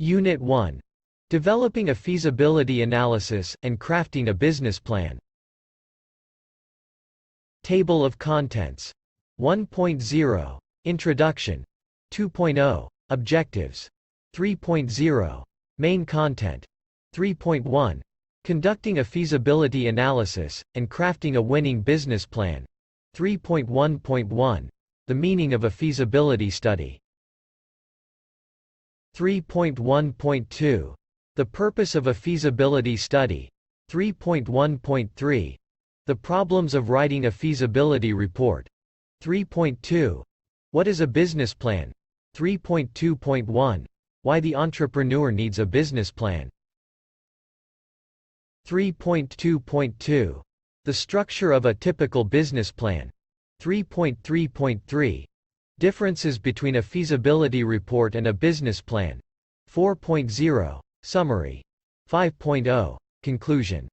Unit 1. Developing a feasibility analysis and crafting a business plan. Table of Contents. 1.0. Introduction. 2.0. Objectives. 3.0. Main Content. 3.1. Conducting a feasibility analysis and crafting a winning business plan. 3.1.1. The meaning of a feasibility study. 3.1.2. The purpose of a feasibility study. 3.1.3. The problems of writing a feasibility report. 3.2. What is a business plan? 3.2.1. Why the entrepreneur needs a business plan. 3.2.2. The structure of a typical business plan. 3.3.3. Differences between a feasibility report and a business plan. 4.0. Summary. 5.0. Conclusion.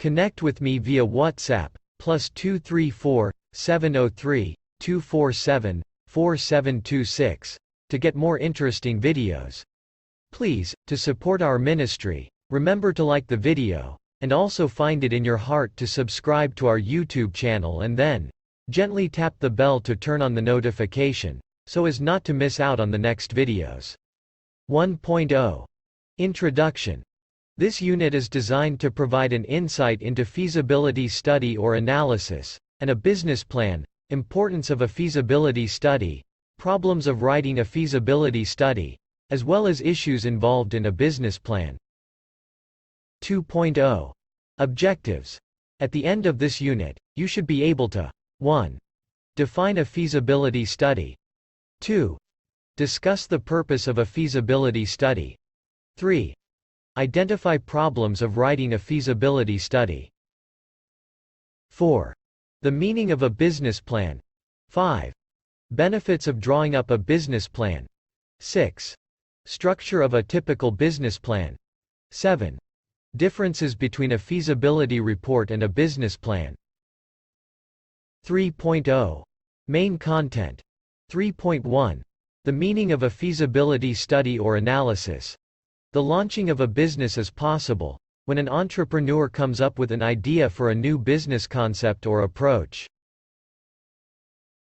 Connect with me via WhatsApp, +234 703 247 4726, to get more interesting videos. Please, to support our ministry, remember to like the video, and also find it in your heart to subscribe to our YouTube channel and then gently tap the bell to turn on the notification, so as not to miss out on the next videos. 1.0. Introduction. This unit is designed to provide an insight into feasibility study or analysis, and a business plan, importance of a feasibility study, problems of writing a feasibility study, as well as issues involved in a business plan. 2.0. Objectives. At the end of this unit, you should be able to 1. Define a feasibility study. 2. Discuss the purpose of a feasibility study. 3. Identify problems of writing a feasibility study. 4. The meaning of a business plan. 5. Benefits of drawing up a business plan. 6. Structure of a typical business plan. 7. Differences between a feasibility report and a business plan. 3.0. Main Content. 3.1. The meaning of a feasibility study or analysis. The launching of a business is possible when an entrepreneur comes up with an idea for a new business concept or approach.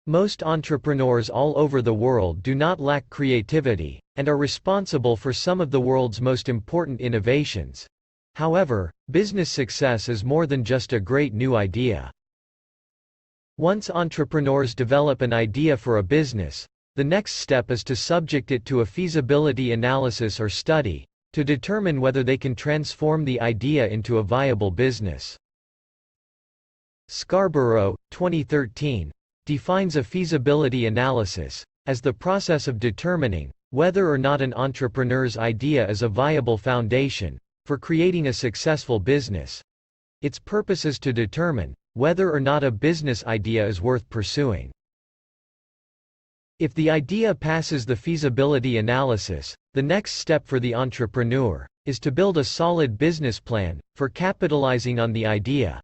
Most entrepreneurs all over the world do not lack creativity, and are responsible for some of the world's most important innovations. However, business success is more than just a great new idea. Once entrepreneurs develop an idea for a business, the next step is to subject it to a feasibility analysis or study, to determine whether they can transform the idea into a viable business. Scarborough, 2013, defines a feasibility analysis as the process of determining whether or not an entrepreneur's idea is a viable foundation for creating a successful business. Its purpose is to determine whether or not a business idea is worth pursuing. If the idea passes the feasibility analysis, the next step for the entrepreneur is to build a solid business plan for capitalizing on the idea.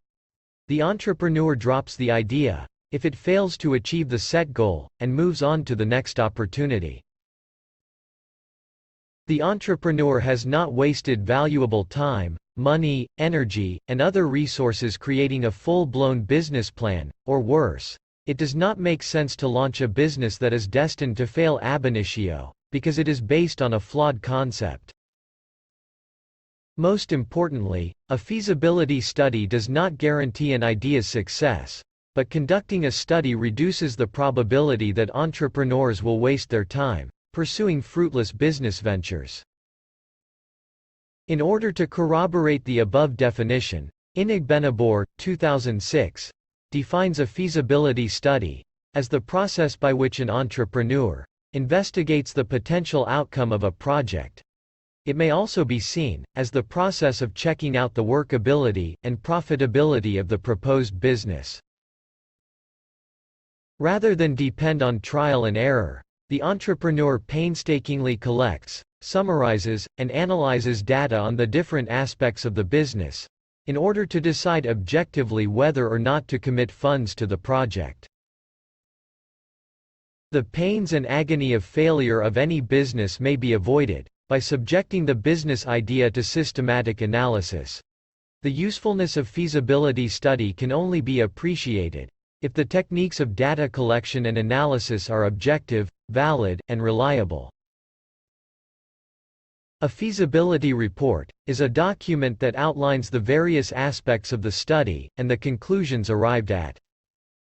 The entrepreneur drops the idea if it fails to achieve the set goal, and moves on to the next opportunity. The entrepreneur has not wasted valuable time, money, energy, and other resources creating a full-blown business plan, or worse, it does not make sense to launch a business that is destined to fail ab initio, because it is based on a flawed concept. Most importantly, a feasibility study does not guarantee an idea's success, but conducting a study reduces the probability that entrepreneurs will waste their time pursuing fruitless business ventures. In order to corroborate the above definition, Inigbenabor, 2006, defines a feasibility study as the process by which an entrepreneur investigates the potential outcome of a project. It may also be seen as the process of checking out the workability and profitability of the proposed business. Rather than depend on trial and error, the entrepreneur painstakingly collects, summarizes, and analyzes data on the different aspects of the business, in order to decide objectively whether or not to commit funds to the project. The pains and agony of failure of any business may be avoided by subjecting the business idea to systematic analysis. The usefulness of feasibility study can only be appreciated if the techniques of data collection and analysis are objective, valid, and reliable. A feasibility report is a document that outlines the various aspects of the study and the conclusions arrived at.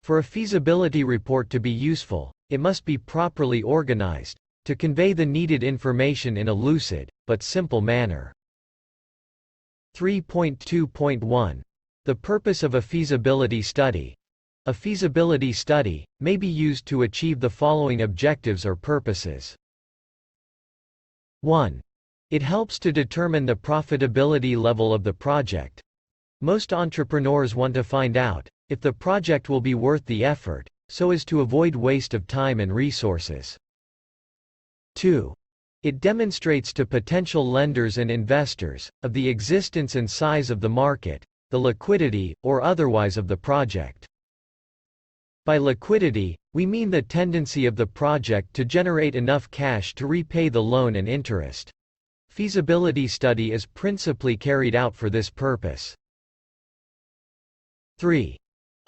For a feasibility report to be useful, it must be properly organized to convey the needed information in a lucid but simple manner. 3.2.1 The purpose of a feasibility study. A feasibility study may be used to achieve the following objectives or purposes. 1. It helps to determine the profitability level of the project. Most entrepreneurs want to find out if the project will be worth the effort, so as to avoid waste of time and resources. 2. It demonstrates to potential lenders and investors of the existence and size of the market, the liquidity, or otherwise of the project. By liquidity, we mean the tendency of the project to generate enough cash to repay the loan and interest. Feasibility study is principally carried out for this purpose. 3.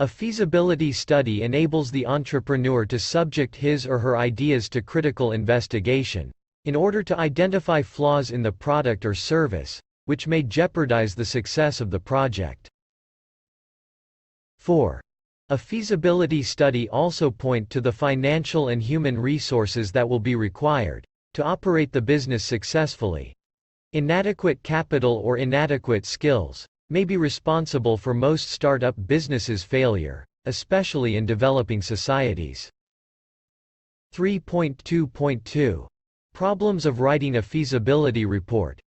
A feasibility study enables the entrepreneur to subject his or her ideas to critical investigation, in order to identify flaws in the product or service, which may jeopardize the success of the project. 4. A feasibility study also point to the financial and human resources that will be required to operate the business successfully. Inadequate capital or inadequate skills may be responsible for most startup businesses' failure, especially in developing societies. 3.2.2 Problems of writing a feasibility report.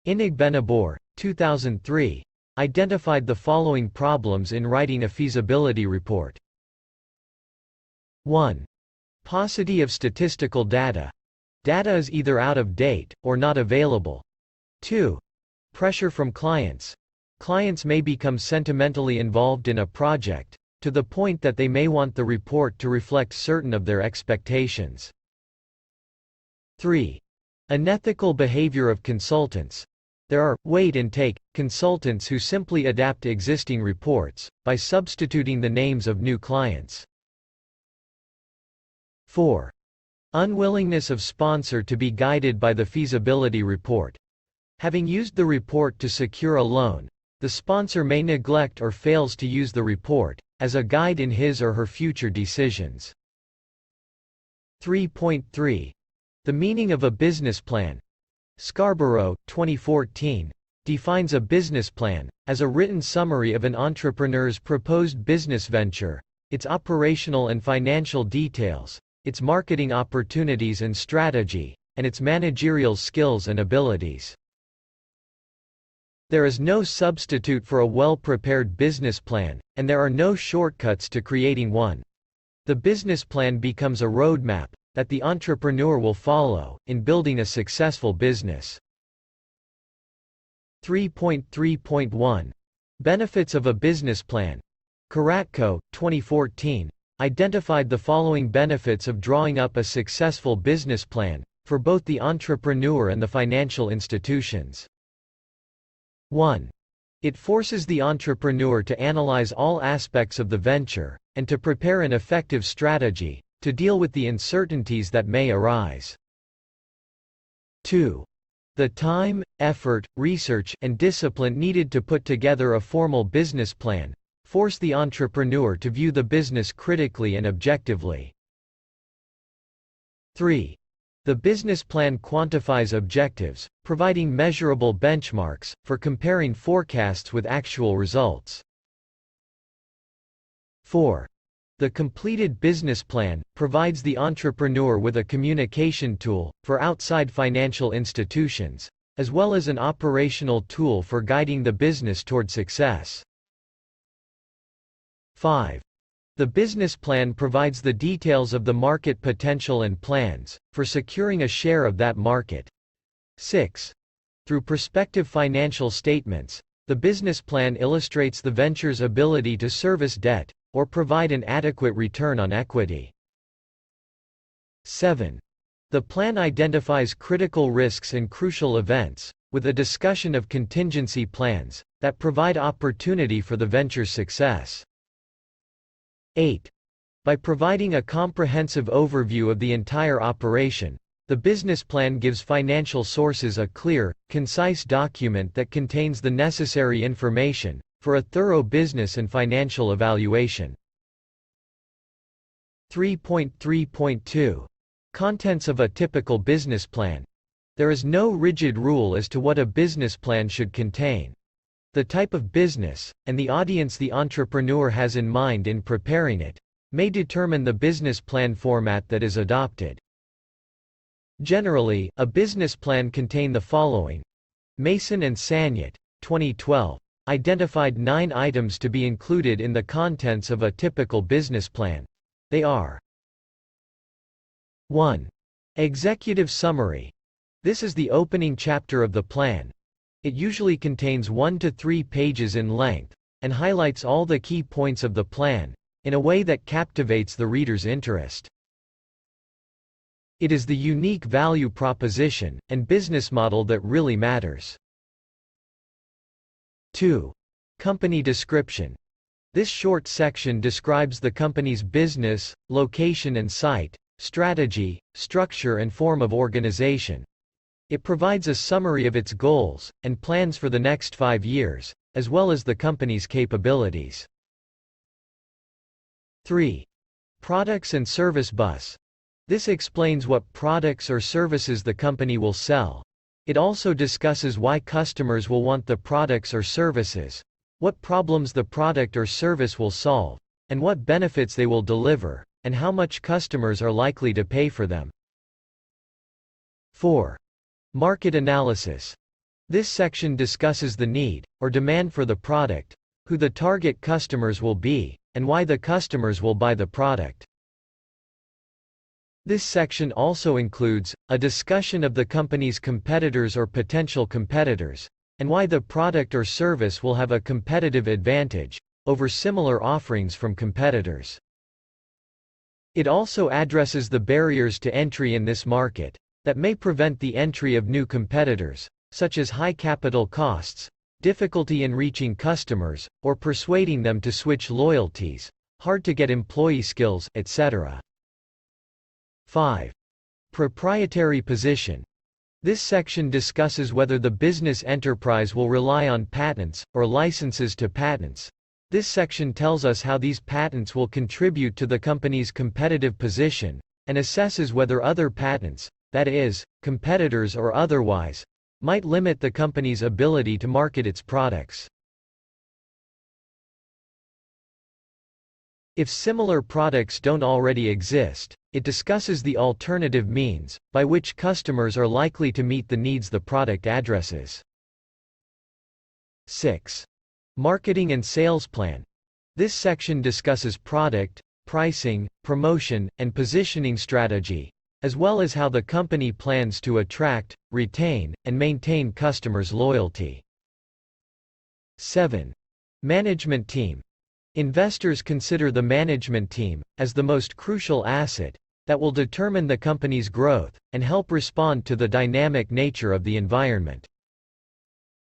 Inigbenabor, 2003, identified the following problems in writing a feasibility report. 1. Paucity of statistical data. Data is either out of date or not available. 2. Pressure from clients. Clients may become sentimentally involved in a project, to the point that they may want the report to reflect certain of their expectations. 3. Unethical behavior of consultants. There are wait-and-take consultants who simply adapt existing reports by substituting the names of new clients. 4. Unwillingness of sponsor to be guided by the feasibility report. Having used the report to secure a loan, the sponsor may neglect or fails to use the report as a guide in his or her future decisions. 3.3. The meaning of a business plan. Scarborough, 2014, defines a business plan as a written summary of an entrepreneur's proposed business venture, its operational and financial details, its marketing opportunities and strategy, and its managerial skills and abilities. There is no substitute for a well-prepared business plan, and there are no shortcuts to creating one. The business plan becomes a roadmap that the entrepreneur will follow in building a successful business. 3.3.1 Benefits of a business plan. Karatko, 2014, identified the following benefits of drawing up a successful business plan for both the entrepreneur and the financial institutions. 1. It forces the entrepreneur to analyze all aspects of the venture, and to prepare an effective strategy to deal with the uncertainties that may arise. 2. The time, effort, research, and discipline needed to put together a formal business plan force the entrepreneur to view the business critically and objectively. 3. The business plan quantifies objectives, providing measurable benchmarks for comparing forecasts with actual results. 4. The completed business plan provides the entrepreneur with a communication tool for outside financial institutions, as well as an operational tool for guiding the business toward success. 5. The business plan provides the details of the market potential and plans for securing a share of that market. 6. Through prospective financial statements, the business plan illustrates the venture's ability to service debt or provide an adequate return on equity. 7. The plan identifies critical risks and crucial events, with a discussion of contingency plans that provide opportunity for the venture's success. 8. By providing a comprehensive overview of the entire operation, the business plan gives financial sources a clear, concise document that contains the necessary information for a thorough business and financial evaluation. 3.3.2. Contents of a typical business plan. There is no rigid rule as to what a business plan should contain. The type of business, and the audience the entrepreneur has in mind in preparing it, may determine the business plan format that is adopted. Generally, a business plan contain the following. Mason and Sanyat, 2012, identified 9 items to be included in the contents of a typical business plan. They are: 1. Executive summary. This is the opening chapter of the plan. It usually contains 1 to 3 pages in length, and highlights all the key points of the plan, in a way that captivates the reader's interest. It is the unique value proposition and business model that really matters. 2. Company description. This short section describes the company's business, location and site, strategy, structure and form of organization. It provides a summary of its goals and plans for the next 5 years, as well as the company's capabilities. 3. Products and service bus. This explains what products or services the company will sell. It also discusses why customers will want the products or services, what problems the product or service will solve, and what benefits they will deliver, and how much customers are likely to pay for them. 4. Market analysis. This section discusses the need, or demand for the product, who the target customers will be, and why the customers will buy the product. This section also includes a discussion of the company's competitors or potential competitors, and why the product or service will have a competitive advantage over similar offerings from competitors. It also addresses the barriers to entry in this market that may prevent the entry of new competitors, such as high capital costs, difficulty in reaching customers, or persuading them to switch loyalties, hard to get employee skills, etc. 5. Proprietary position. This section discusses whether the business enterprise will rely on patents, or licenses to patents. This section tells us how these patents will contribute to the company's competitive position, and assesses whether other patents, that is, competitors or otherwise, might limit the company's ability to market its products. If similar products don't already exist, it discusses the alternative means by which customers are likely to meet the needs the product addresses. 6. Marketing and sales plan. This section discusses product, pricing, promotion, and positioning strategy, as well as how the company plans to attract, retain, and maintain customers' loyalty. 7. Management team. Investors consider the management team as the most crucial asset that will determine the company's growth and help respond to the dynamic nature of the environment.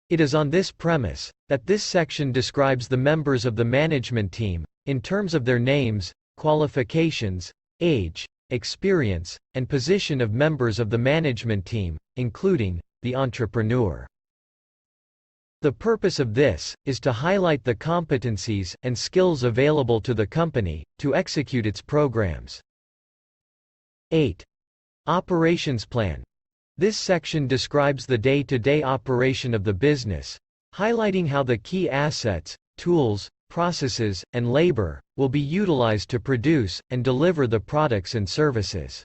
It is on this premise that this section describes the members of the management team in terms of their names, qualifications, age, experience, and position of members of the management team, including the entrepreneur. The purpose of this is to highlight the competencies and skills available to the company to execute its programs. 8. Operations plan. This section describes the day-to-day operation of the business, highlighting how the key assets, tools, processes, and labor will be utilized to produce and deliver the products and services.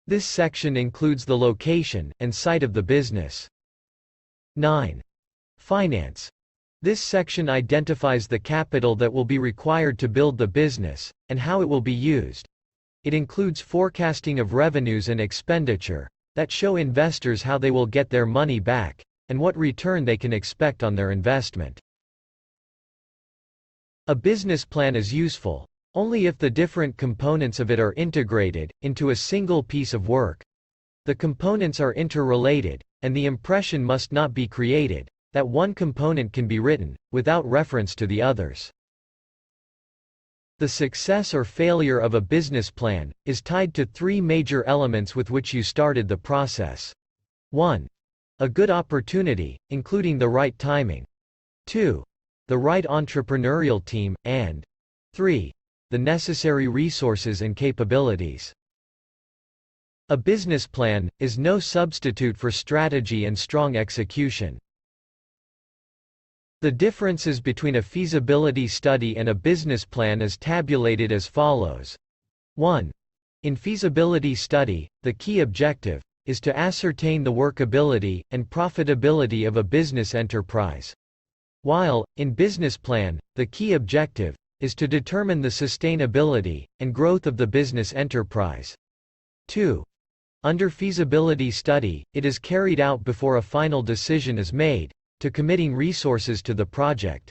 This section includes the location and site of the business. 9. Finance. This section identifies the capital that will be required to build the business, and how it will be used. It includes forecasting of revenues and expenditure that show investors how they will get their money back, and what return they can expect on their investment. A business plan is useful Only if the different components of it are integrated into a single piece of work, the components are interrelated, and the impression must not be created, that one component can be written, without reference to the others. The success or failure of a business plan is tied to three major elements with which you started the process. 1. A good opportunity, including the right timing. 2. The right entrepreneurial team, and 3. The necessary resources and capabilities. A business plan is no substitute for strategy and strong execution. The differences between a feasibility study and a business plan is tabulated as follows. 1. In feasibility study, the key objective is to ascertain the workability and profitability of a business enterprise, while, in business plan, the key objective is to determine the sustainability and growth of the business enterprise. 2. Under feasibility study, it is carried out before a final decision is made, to committing resources to the project,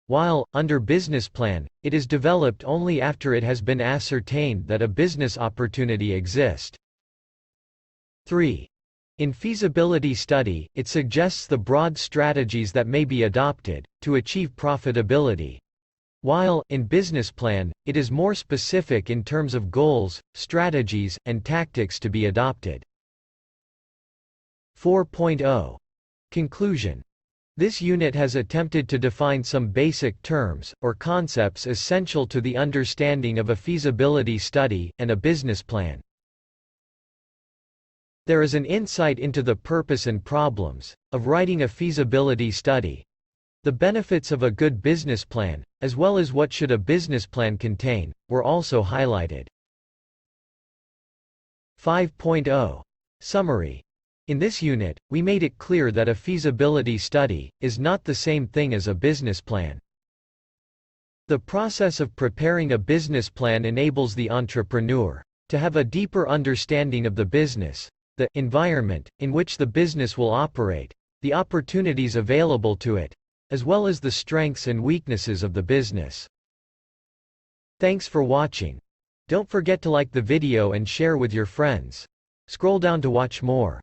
while, under business plan, it is developed only after it has been ascertained that a business opportunity exists. 3. In feasibility study, it suggests the broad strategies that may be adopted to achieve profitability, while, in business plan, it is more specific in terms of goals, strategies, and tactics to be adopted. 4.0. Conclusion. This unit has attempted to define some basic terms, or concepts essential to the understanding of a feasibility study and a business plan. There is an insight into the purpose and problems of writing a feasibility study, the benefits of a good business plan, as well as what should a business plan contain, were also highlighted. 5.0. Summary. In this unit, we made it clear that a feasibility study is not the same thing as a business plan. The process of preparing a business plan enables the entrepreneur to have a deeper understanding of the business, the environment in which the business will operate, the opportunities available to it, as well as the strengths and weaknesses of the business. Thanks for watching. Don't forget to like the video and share with your friends. Scroll down to watch more.